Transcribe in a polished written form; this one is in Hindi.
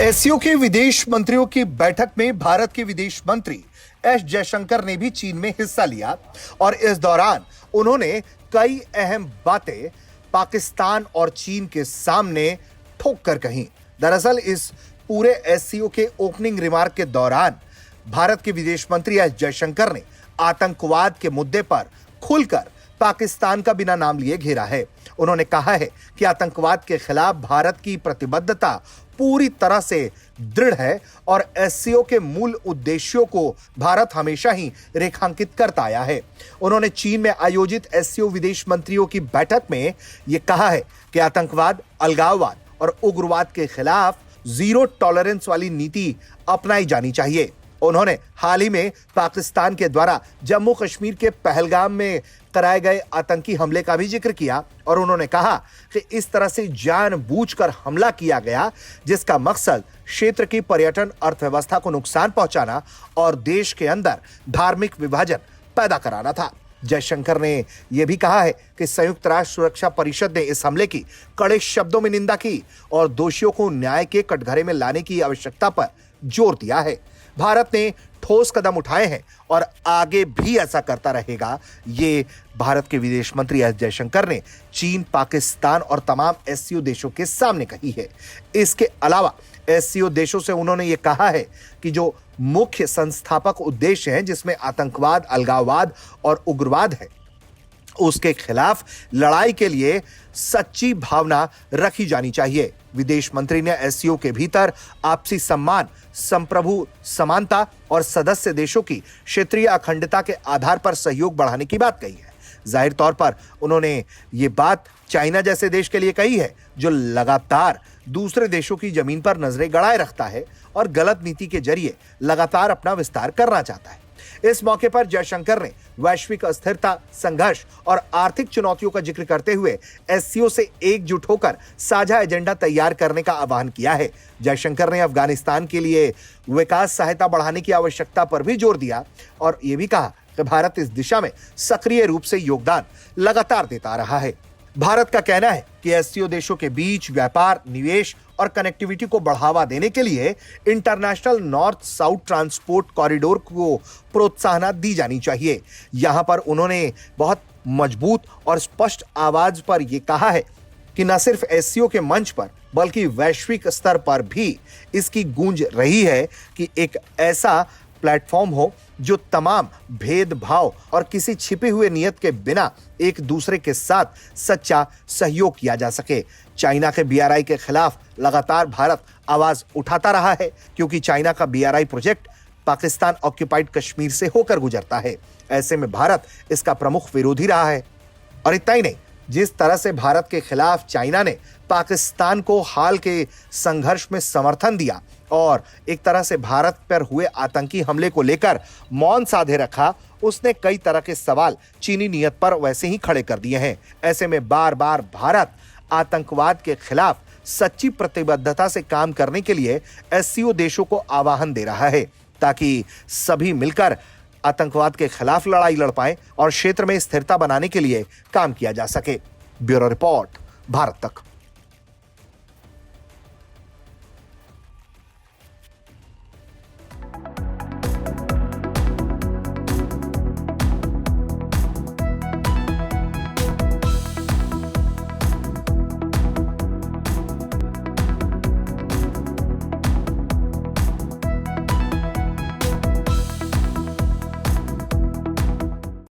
एससीओ के विदेश मंत्रियों की बैठक में भारत के विदेश मंत्री एस जयशंकर ने भी चीन में हिस्सा लिया और इस दौरान उन्होंने कई अहम बातें पाकिस्तान और चीन के सामने ठोक कर कही। दरअसल इस पूरे एससीओ के ओपनिंग रिमार्क के दौरान भारत के विदेश मंत्री एस जयशंकर ने आतंकवाद के मुद्दे पर खुलकर पाकिस्तान का बिना नाम लिए घेरा है। उन्होंने कहा है कि आतंकवाद के खिलाफ भारत की प्रतिबद्धता पूरी तरह से दृढ़ है और एससीओ के मूल उद्देश्यों को भारत हमेशा ही रेखांकित करता आया है। उन्होंने चीन में आयोजित एससीओ विदेश मंत्रियों की बैठक में यह कहा है कि आतंकवाद, अलगाववाद और उग्रवाद के खिलाफ जीरो टॉलरेंस वाली नीति अपनाई जानी चाहिए। उन्होंने हाल ही में पाकिस्तान के द्वारा जम्मू कश्मीर के पहलगाम में कराए गए आतंकी हमले का भी जिक्र किया और उन्होंने कहा कि इस तरह से जानबूझकर हमला किया गया जिसका मकसद क्षेत्र की पर्यटन अर्थव्यवस्था को नुकसान पहुंचाना और देश के अंदर धार्मिक विभाजन पैदा कराना था। जयशंकर ने यह भी कहा है कि संयुक्त राष्ट्र सुरक्षा परिषद ने इस हमले की कड़े शब्दों में निंदा की और दोषियों को न्याय के कटघरे में लाने की आवश्यकता पर जोर दिया है। भारत ने ठोस कदम उठाए हैं और आगे भी ऐसा करता रहेगा, ये भारत के विदेश मंत्री एस जयशंकर ने चीन, पाकिस्तान और तमाम एससीओ देशों के सामने कही है। इसके अलावा एससीओ देशों से उन्होंने ये कहा है कि जो मुख्य संस्थापक उद्देश्य हैं जिसमें आतंकवाद, अलगाववाद और उग्रवाद है, उसके खिलाफ लड़ाई के लिए सच्ची भावना रखी जानी चाहिए। विदेश मंत्री ने एससीओ के भीतर आपसी सम्मान, संप्रभु समानता और सदस्य देशों की क्षेत्रीय अखंडता के आधार पर सहयोग बढ़ाने की बात कही है। जाहिर तौर पर उन्होंने ये बात चाइना जैसे देश के लिए कही है जो लगातार दूसरे देशों की जमीन पर नजरें गड़ाए रखता है और गलत नीति के जरिए लगातार अपना विस्तार करना चाहता है। इस मौके पर जयशंकर ने वैश्विक अस्थिरता, संघर्ष और आर्थिक चुनौतियों का जिक्र करते हुए एससीओ से एकजुट होकर साझा एजेंडा तैयार करने का आह्वान किया है। जयशंकर ने अफगानिस्तान के लिए विकास सहायता बढ़ाने की आवश्यकता पर भी जोर दिया और यह भी कहा कि भारत इस दिशा में सक्रिय रूप से योगदान लगातार देता रहा है। भारत का कहना है कि एससीओ देशों के बीच व्यापार, निवेश और कनेक्टिविटी को बढ़ावा देने के लिए international north south transport corridor को प्रोत्साहन दी जानी चाहिए। यहां पर उन्होंने बहुत मजबूत और स्पष्ट आवाज पर यह कहा है कि न सिर्फ एससीओ के मंच पर बल्कि वैश्विक स्तर पर भी इसकी गूंज रही है कि एक ऐसा प्लेटफॉर्म हो जो तमाम भेदभाव और किसी छिपे हुए नियत के बिना एक दूसरे के साथ सच्चा सहयोग किया जा सके। चाइना के बीआरआई के खिलाफ लगातार भारत आवाज उठाता रहा है क्योंकि चाइना का BRI project Pakistan occupied Kashmir से होकर गुजरता है। ऐसे में भारत इसका प्रमुख विरोधी रहा है। और इतना ही नहीं, जिस तरह से भारत के खिलाफ चाइना ने पाकिस्तान को हाल के संघर्ष में समर्थन दिया और एक तरह से भारत पर हुए आतंकी हमले को लेकर मौन साधे रखा, उसने कई तरह के सवाल चीनी नीयत पर वैसे ही खड़े कर दिए हैं। ऐसे में बार बार भारत आतंकवाद के खिलाफ सच्ची प्रतिबद्धता से काम करने के लिए एससीओ देशों को आह्वान दे रहा है ताकि सभी मिलकर आतंकवाद के खिलाफ लड़ाई लड़ पाएं और क्षेत्र में स्थिरता बनाने के लिए काम किया जा सके। ब्यूरो रिपोर्ट, भारत तक।